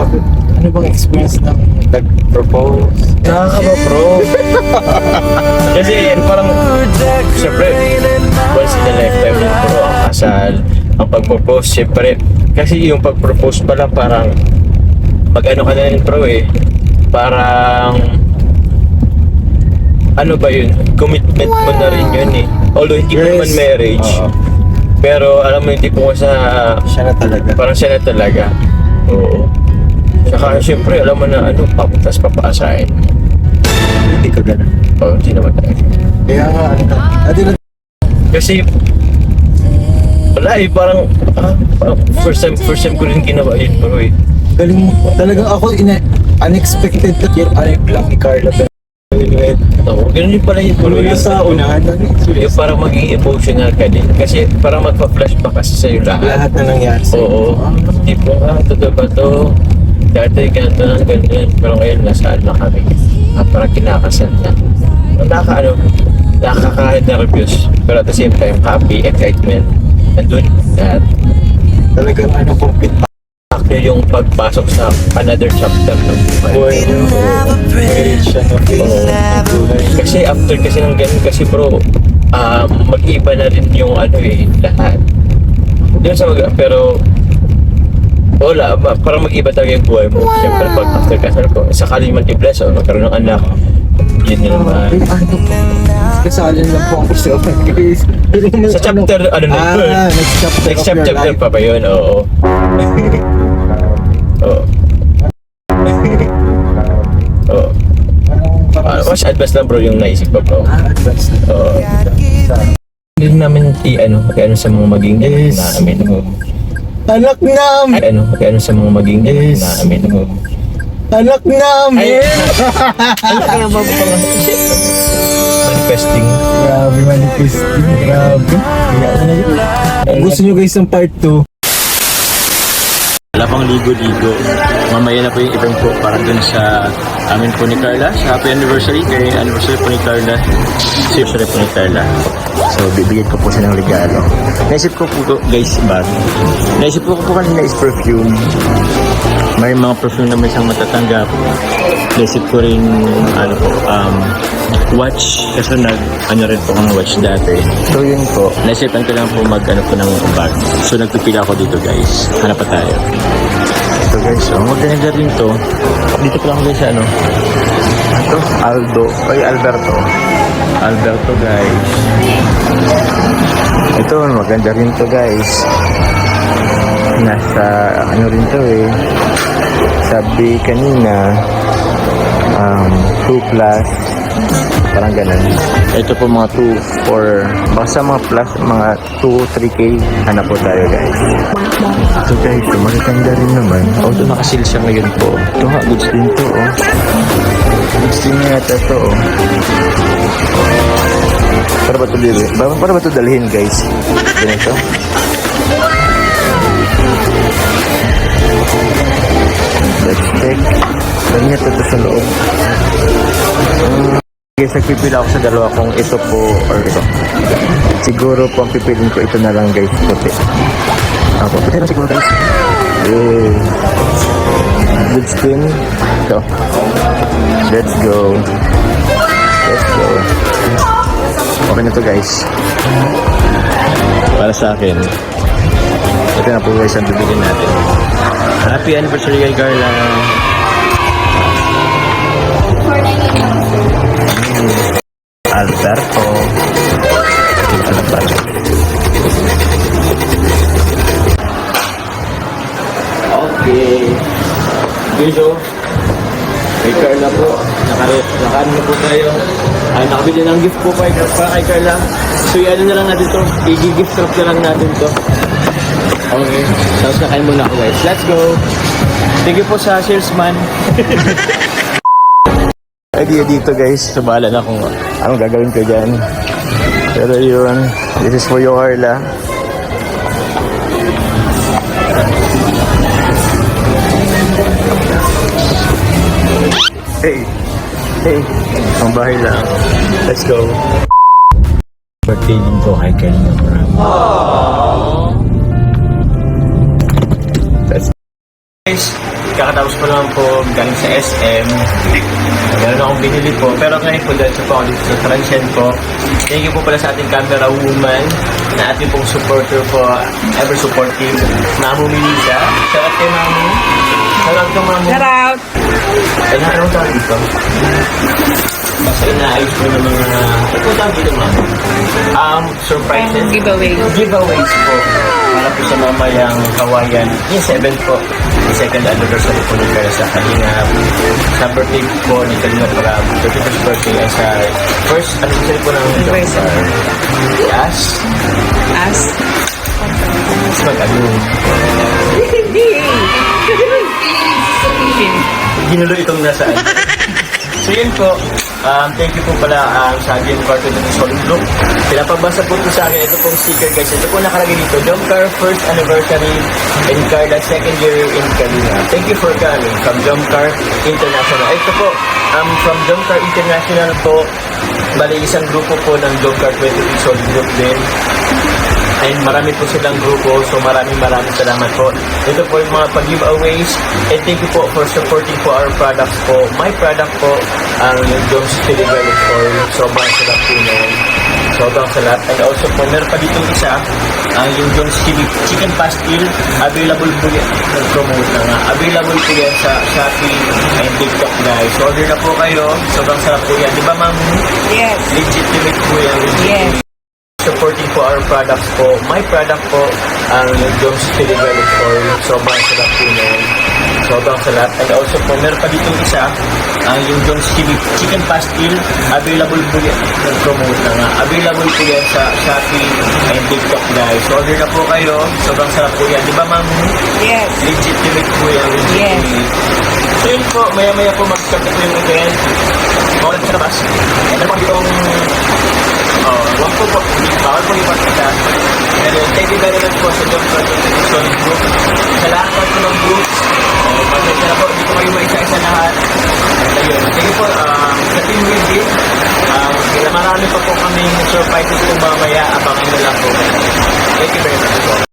Bakit? Ano bang experience ng nag-propose? Nakakaba bro. Kasi parang, syempre, once in a lifetime lang bro ang kasal, ang pag-propose, syempre. Kasi yung pag-propose pala parang, mag-ano ka na rin bro eh, parang, ano ba yun? Commitment mo na rin yun eh. Although hindi mo Yes. naman marriage, pero alam mo yung tipo ko sa, Siya na talaga. parang siya na talaga. Oo. Saka syempre, alam mo na ano, papuntas papaasahin. Hindi ka ganun. Oo, hindi naman tayo. Kaya nga, ano na, Kasi, wala eh, parang first time ko rin ginawa yun bro eh. galing mo. Talagang ako, unexpected na yung Lucky Carla. Oo, ganun yung pala yun bro. Yung sa unahan lang. Yung parang maging emotional ka din. Kasi parang magpa-flashback kasi sa'yo lahat. Lahat na nangyari sa'yo. Oo. Tipo, totoo ba to? Dati ganito lang ganyan. Pero ngayon, nasaan na kami. Parang kinakasal na. Nakaka-nervous. Pero at the same time, happy, excitement. Nandun lahat. Talagang ano, complete Actually, yung pagpasok sa another chapter ng buhay. buhay niyo. Marriage siya na buhay. Kasi after kasi ng ganun, kasi bro, mag-iba na rin yung ano eh, lahat. Yun sa pero wala, parang mag-iba talaga yung buhay mo. Siyempre pag after kasal ko, sakali man i-bless o magkaroon ng anak, yun na naman. Kasalin lang po ako sa Sa chapter, ano na yun? next chapter Next of your chapter life. pa ba yun? Oo. Oo. Oo. Mas advance lang bro yung naisip ko bro. Advance na. Oo. Hindi namin kaya sa mga maging Yes. namin. Anak namin! Kaya sa mga maging Yes. namin. Anak namin! Kaya ba pala? Manifesting. Grabe, manifesting. Grabe. Kung gusto nyo guys ng part 2, Wala pang ligo-ligo. Mamaya na po yung event ko para dun sa amin po ni Carla. Sa happy anniversary. Kaya anniversary po ni Carla. Anniversary po ni Carla. So, bibigyan ko po siya ng regalo. Naisip ko po guys, bag. Naisip ko po kanina is perfume. May mga perfume na may isang matatanggap. Naisip ko rin, watch. Kasi rin po ako ng watch dati. So, yun po. Naisipan ko lang po po ng bag. So, nagpipila ako dito guys. Hanap pa tayo. So guys, maganda rin to. Dito pa lang guys sa ito? Aldo. Ay, Alberto. Alberto guys. Ito, maganda rin to guys. Nasa, rin to eh. Sabi kanina, 2 plus. Parang ganun. Ito po mga 2, 4, basta mga plus, mga 2, 3K. Hanap po tayo guys. Ito guys, maganda rin naman. Ito nakasil siya ngayon po. Ito nga, goods din to Goods din yata to Para ba ito dalhin? Para ba ito dalhin guys? Ganito. Let's check. Ganyan ito sa loob. Guys, nagpipila ako sa dalawa kung ito po or ito. Siguro po ang pipilin ko ito na lang guys, puti. Ako, puti na siguro guys. Good spin. Ito. Let's go. Let's go. Okay na to guys. Para sa akin. Ito na po guys ang bibigyan natin. Happy anniversary kay Carla. Alberto. Ito na pala. Okay. Dito. Kay Carla po. Nakaano na po tayo. Nakabili ng gift po kay Carla. So, ano na lang natin to. I-gift wrap na lang natin to. Okay. Tapos nakain muna ako guys. Let's go. Thank you po sa salesman. Idea dito guys, sabala na kung anong gagawin ko dyan. Pero yun, this is for you Carla. Hey, ang bahay lang. Let's go. Birthday din ko kay Kalina Prab. Guys, kakatapos po naman po galing sa SM. Meron akong binili po. Pero ngayon po, dahil po ako dito sa Transient po, thank you po pala sa ating camera woman na ating pong supporter po, ever supportive, Mamu Melissa. Shout out kay Mamu. Shout out kay Mamu. Shout out! Anong tawag dito? Basta inaayos po ng mga... Ito tawag dito, Mamu. Surprises. Giveaway. Giveaways po. Para po sa mamayang kawayan. Yung 7th po. Yung second anniversary po ni Carla sa Kalingap. Sa birthday po ni Kalingap para 31st birthday ay sa first anniversary po ng Anniversary. Yes. As? Mag-ano. Ginulo itong nasaan. So yun po, thank you po pala sa aking Cartoon ng Solid Group. Pinapabasa po ito sa akin, ito pong sticker guys. Ito po nakalagay dito, Jomcar first anniversary and Carla second year in Kalina. Thank you for coming from Jomcar International. Ito po, from Jomcar International po, bali isang grupo po ng Jomcar 23 Solid Group din. And marami po silang grupo, so maraming salamat po. Ito po yung mga pag-giveaways. And thank you po for supporting po our products po. My product po, ang Jones Delivery Oil. Sobrang sarap po yun. Sobrang sarap. And also po, meron pa dito isa, ang yung Jones Chicken Pastil. Available po yan. Nag-promote na nga. Available po yan sa Shopee and TikTok guys. So order na po kayo. Sobrang sarap po yan. Di ba ma'am? Yes. Legitimate po yan. Yes. Supporting po our products po. My product po, ang Jones Delivery Oil. Sobrang sarap po yun. Sobrang sarap. And also po, meron pa dito isa, ang yung Jones Chicken Pastil. Available po yan. Nag-promote na nga. Available po yan sa Shopee and TikTok guys. So order na po kayo. Sobrang sarap po yan. Di ba ma'am? Yes. Legitimate po yan. Yes. So yun po, maya-maya po mag-start na po yung event. Mawala po sa labas. And ano po ditong wag po po, bawal po lipat kita. And then, thank you very much po sa John Cartoon Solid Group. Sa lahat po ng groups, pasensya na po, hindi ko kayo maisa-isa lahat. And ayun, thank you po sa Team Wizzy. Marami pa po kaming surprises kung mamaya, abangan nyo lang po. Thank you very much po.